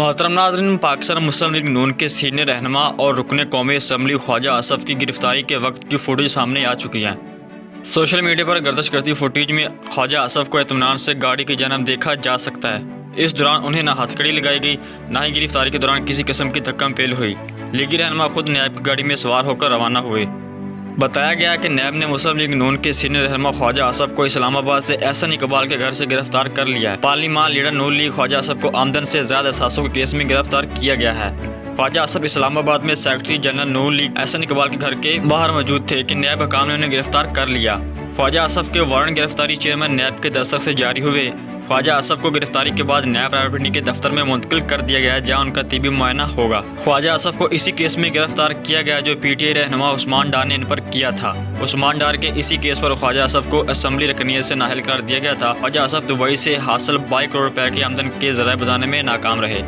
मोहतरम नाज़रीन, पाकिस्तान मुस्लिम लीग नून के सीनियर रहनुमा और रुकने कौमी असम्बली ख्वाजा आसफ की गिरफ्तारी के वक्त की फुटेज सामने आ चुकी है। सोशल मीडिया पर गर्दिश करती फुटेज में ख्वाजा आसफ को इत्मीनान से गाड़ी की जानब देखा जा सकता है। इस दौरान उन्हें न हथकड़ी लगाई गई, न ही गिरफ्तारी के दौरान किसी किस्म की धक्कम पेल हुई। लीगी रहनुमा खुद नैब की गाड़ी में सवार होकर रवाना हुए। बताया गया कि नैब ने मुस्लिम लीग नून के सीनियर रहनुमा ख्वाजा आसफ को इस्लामाबाद से एहसन इकबाल के घर से गिरफ्तार कर लिया है। पार्लिमान लीडर नून लीग ख्वाजा आसफ को आमदन से ज्यादा असासों के केस में गिरफ्तार किया गया है। ख्वाजा आसफ इस्लामाबाद में सेक्रेटरी जनरल नून लीग एहसन इकबाल के घर के बाहर मौजूद थे कि नैब हकाम ने उन्हें गिरफ्तार कर लिया। ख्वाजा आसफ के वारंट गिरफ्तारी चेयरमैन नैब के दस्तक से जारी हुए। ख्वाजा आसफ को गिरफ्तारी के बाद नैब रावलपिंडी के दफ्तर में मुंतकिल कर दिया गया है, जहां उनका तिबी मुआयना होगा। ख्वाजा आसफ को इसी केस में गिरफ्तार किया गया जो पीटीआई रहनुमा उस्मान डार ने इन पर किया था। उस्मान डार के इसी केस पर ख्वाजा आसफ को असम्बली रकनीत से नाअहल करार दिया गया था। ख्वाजा आसफ दुबई से हासिल 22 करोड़ रुपए की आमदन के जराए बताने में नाकाम रहे।